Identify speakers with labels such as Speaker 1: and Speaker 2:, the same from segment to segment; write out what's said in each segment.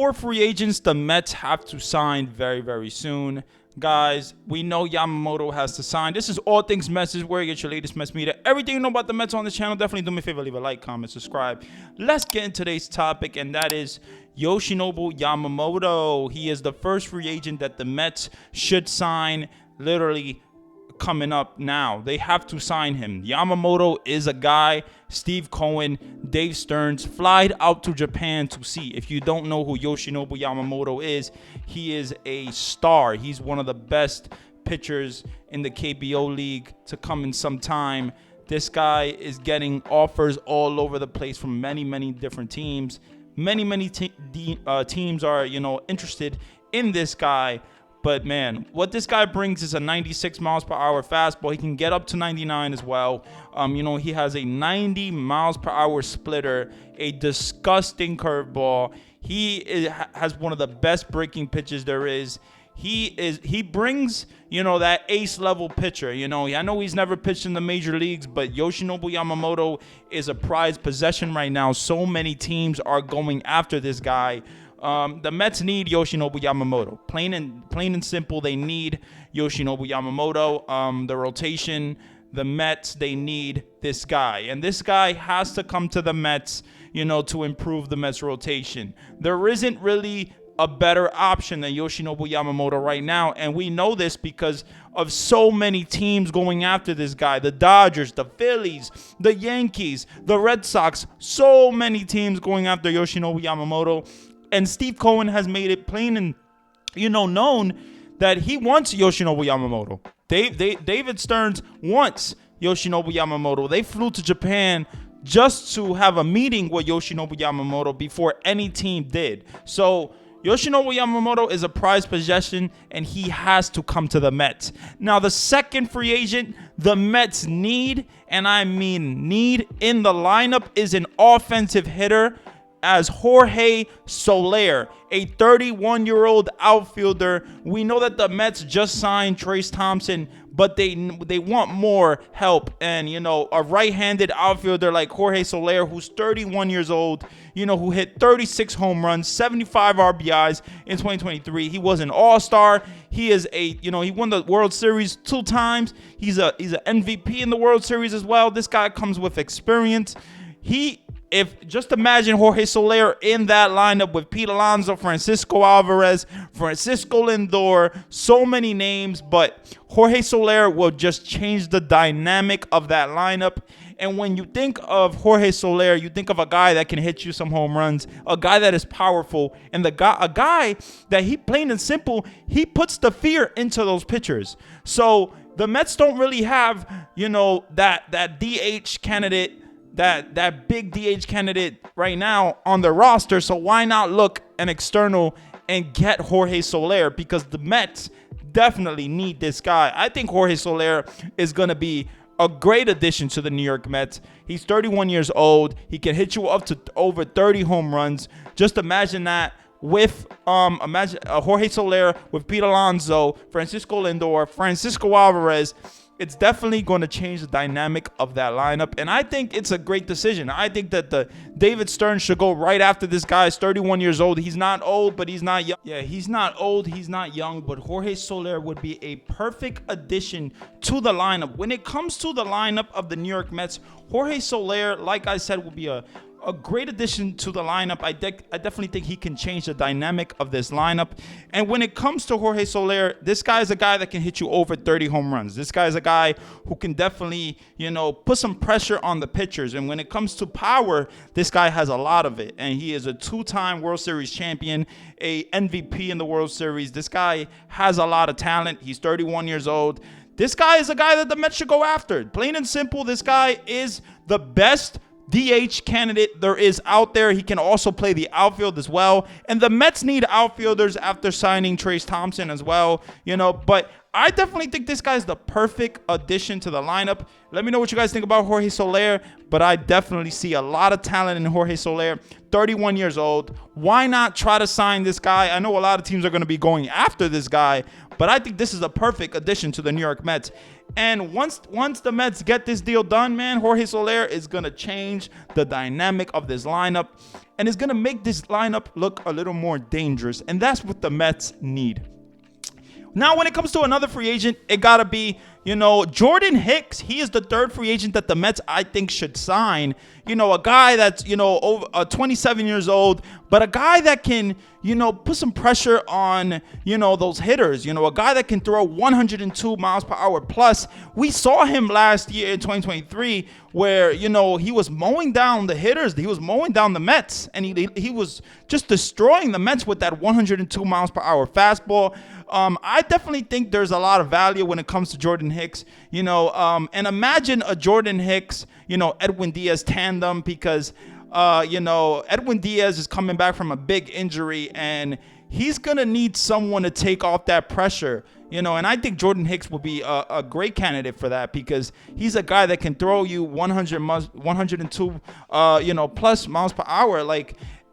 Speaker 1: 4 free agents the Mets have to sign very, very soon. Guys, we know Yamamoto has to sign. This is All Things Mets. This is where you get your latest Mets media. Everything you know about the Mets on this channel. Definitely do me a favor, leave a like, comment, subscribe. Let's get into today's topic, and that is Yoshinobu Yamamoto. He is the first free agent that the Mets should sign literally coming up now. They have to sign him. Yamamoto is a guy Steve Cohen, Dave Stearns flied out to Japan to see. If you don't know who Yoshinobu Yamamoto is, he is a star. He's one of the best pitchers in the KBO league to come in some time. This guy is getting offers all over the place from many different teams. Many teams are, interested in this guy. But, man, what this guy brings is a 96 miles per hour fastball. He can get up to 99 as well. He has a 90 miles per hour splitter, a disgusting curveball. Has one of the best breaking pitches there is. He brings, that ace level pitcher. I know he's never pitched in the major leagues, but Yoshinobu Yamamoto is a prized possession right now. So many teams are going after this guy. The Mets need Yoshinobu Yamamoto. Plain and simple, they need Yoshinobu Yamamoto. The rotation, the Mets, they need this guy. And this guy has to come to the Mets, to improve the Mets rotation. There isn't really a better option than Yoshinobu Yamamoto right now. And we know this because of so many teams going after this guy. The Dodgers, the Phillies, the Yankees, the Red Sox. So many teams going after Yoshinobu Yamamoto. And Steve Cohen has made it plain and, known that he wants Yoshinobu Yamamoto. David Stearns wants Yoshinobu Yamamoto. They flew to Japan just to have a meeting with Yoshinobu Yamamoto before any team did. So Yoshinobu Yamamoto is a prized possession, and he has to come to the Mets. Now, the second free agent the Mets need, and I mean need, in the lineup is an offensive hitter as Jorge Soler, a 31-year-old outfielder. We know that the Mets just signed Trayce Thompson, but they want more help. And, a right-handed outfielder like Jorge Soler, who's 31 years old, who hit 36 home runs, 75 RBIs in 2023. He was an all-star. He is he won the World Series 2 times. He's an MVP in the World Series as well. This guy comes with experience. If just imagine Jorge Soler in that lineup with Pete Alonso, Francisco Alvarez, Francisco Lindor, so many names, but Jorge Soler will just change the dynamic of that lineup. And when you think of Jorge Soler, you think of a guy that can hit you some home runs, a guy that is powerful, and a guy that plain and simple, he puts the fear into those pitchers. So the Mets don't really have, that DH candidate, that big DH candidate right now on the roster. So why not look an external and get Jorge Soler? Because the Mets definitely need this guy. I think Jorge Soler is going to be a great addition to the New York Mets. He's 31 years old. He can hit you up to over 30 home runs. Just imagine that with Jorge Soler with Pete Alonso, Francisco Lindor, Francisco Alvarez. It's definitely going to change the dynamic of that lineup, and I think it's a great decision. I think that the David Stearns should go right after this guy. He's 31 years old. He's not old, but he's not young. Yeah, he's not old. He's not young, but Jorge Soler would be a perfect addition to the lineup. When it comes to the lineup of the New York Mets, Jorge Soler, like I said, will be a great addition to the lineup. I definitely think he can change the dynamic of this lineup. And when it comes to Jorge Soler, this guy is a guy that can hit you over 30 home runs. This guy is a guy who can definitely, put some pressure on the pitchers. And when it comes to power, this guy has a lot of it. And he is a 2-time World Series champion, a MVP in the World Series. This guy has a lot of talent. He's 31 years old. This guy is a guy that the Mets should go after. Plain and simple, this guy is the best DH candidate there is out there. He can also play the outfield as well. And the Mets need outfielders after signing Trayce Thompson as well, But I definitely think this guy's the perfect addition to the lineup. Let me know what you guys think about Jorge Soler. But I definitely see a lot of talent in Jorge Soler. 31 years old. Why not try to sign this guy? I know a lot of teams are going to be going after this guy, but I think this is a perfect addition to the New York Mets. And once the Mets get this deal done, man, Jorge Soler is going to change the dynamic of this lineup and is going to make this lineup look a little more dangerous. And that's what the Mets need. Now, when it comes to another free agent, it got to be, Jordan Hicks. He is the third free agent that the Mets, I think, should sign. A guy that's, over 27 years old, but a guy that can, put some pressure on, those hitters. A guy that can throw 102 miles per hour plus. We saw him last year in 2023 where, he was mowing down the hitters. He was mowing down the Mets, and he was just destroying the Mets with that 102 miles per hour fastball. I definitely think there's a lot of value when it comes to Jordan Hicks, and imagine a Jordan Hicks, Edwin Diaz tandem because, Edwin Diaz is coming back from a big injury and he's going to need someone to take off that pressure, and I think Jordan Hicks will be a great candidate for that because he's a guy that can throw you 102, plus miles per hour.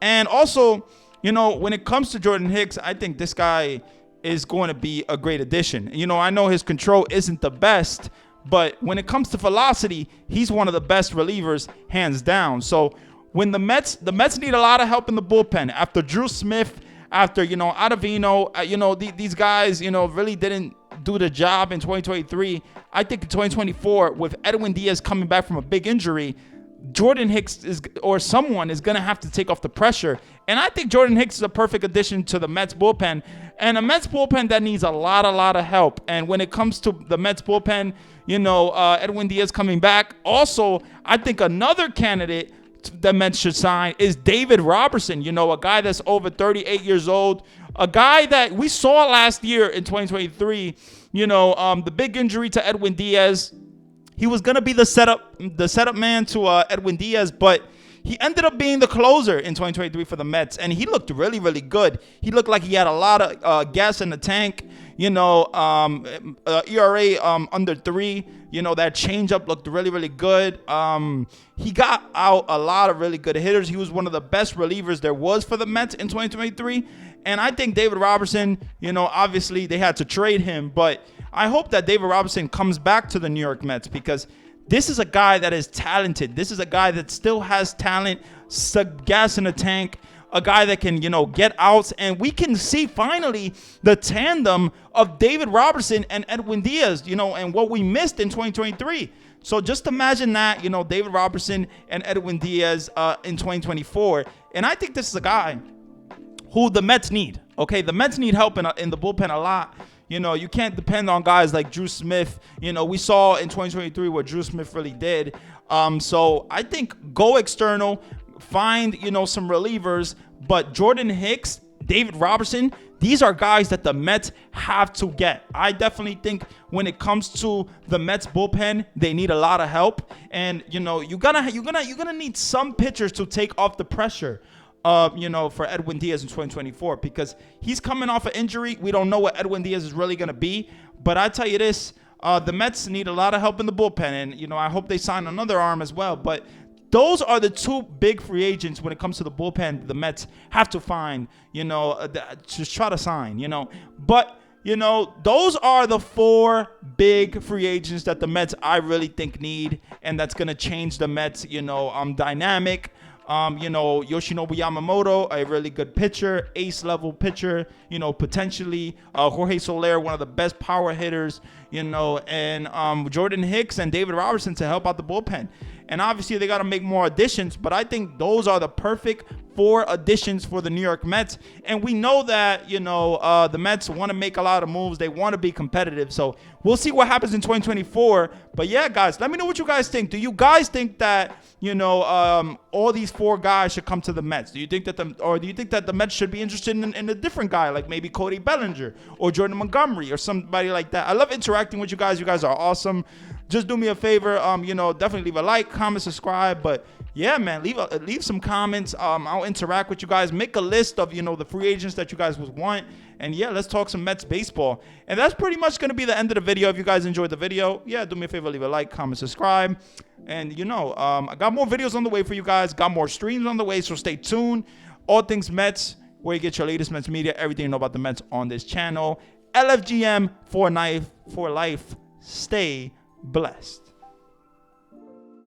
Speaker 1: And also, when it comes to Jordan Hicks, I think this guy is going to be a great addition. I know his control isn't the best, but when it comes to velocity, he's one of the best relievers, hands down. So when the Mets need a lot of help in the bullpen after Drew Smith, after Ottavino, these guys, really didn't do the job in 2023. I think in 2024, with Edwin Diaz coming back from a big injury, Jordan Hicks someone is going to have to take off the pressure. And I think Jordan Hicks is a perfect addition to the Mets bullpen, and a Mets bullpen that needs a lot of help. And when it comes to the Mets bullpen, Edwin Diaz coming back. Also, I think another candidate the Mets should sign is David Robertson, a guy that's over 38 years old, a guy that we saw last year in 2023, the big injury to Edwin Diaz. He was going to be the setup man to Edwin Diaz, but he ended up being the closer in 2023 for the Mets, and he looked really, really good. He looked like he had a lot of gas in the tank, ERA under 3. That changeup looked really, really good. He got out a lot of really good hitters. He was one of the best relievers there was for the Mets in 2023, and I think David Robertson, obviously they had to trade him, but I hope that David Robertson comes back to the New York Mets because this is a guy that is talented. This is a guy that still has talent, gas in the tank, a guy that can, get outs. And we can see finally the tandem of David Robertson and Edwin Diaz, and what we missed in 2023. So just imagine that, David Robertson and Edwin Diaz in 2024. And I think this is a guy who the Mets need. Okay, the Mets need help in the bullpen a lot. You can't depend on guys like Drew Smith. We saw in 2023 what Drew Smith really did. So I think go external, find, some relievers. But Jordan Hicks, David Robertson, these are guys that the Mets have to get. I definitely think when it comes to the Mets bullpen, they need a lot of help. And, you're gonna need some pitchers to take off the pressure. For Edwin Diaz in 2024 because he's coming off an injury. We don't know what Edwin Diaz is really going to be. But I tell you this, the Mets need a lot of help in the bullpen. And, I hope they sign another arm as well. But those are the two big free agents when it comes to the bullpen the Mets have to find, to try to sign, But, those are the 4 big free agents that the Mets I really think need. And that's going to change the Mets, dynamic. Yoshinobu Yamamoto, a really good pitcher, ace-level pitcher, potentially. Jorge Soler, one of the best power hitters, and Jordan Hicks and David Robertson to help out the bullpen. And obviously, they got to make more additions, but I think those are the perfect 4 additions for the New York Mets. And we know that, the Mets want to make a lot of moves. They want to be competitive. So we'll see what happens in 2024. But yeah, guys, let me know what you guys think. Do you guys think that, all these 4 guys should come to the Mets? Do you think that the Mets should be interested in a different guy, like maybe Cody Bellinger or Jordan Montgomery or somebody like that? I love interacting with you guys. You guys are awesome. Just do me a favor, definitely leave a like, comment, subscribe. But yeah, man, leave some comments. I'll interact with you guys. Make a list of, the free agents that you guys would want. And yeah, let's talk some Mets baseball. And that's pretty much going to be the end of the video. If you guys enjoyed the video, yeah, do me a favor, leave a like, comment, subscribe. And, I got more videos on the way for you guys. Got more streams on the way, so stay tuned. All Things Mets, where you get your latest Mets media, everything you know about the Mets on this channel. LFGM for life. stay blessed.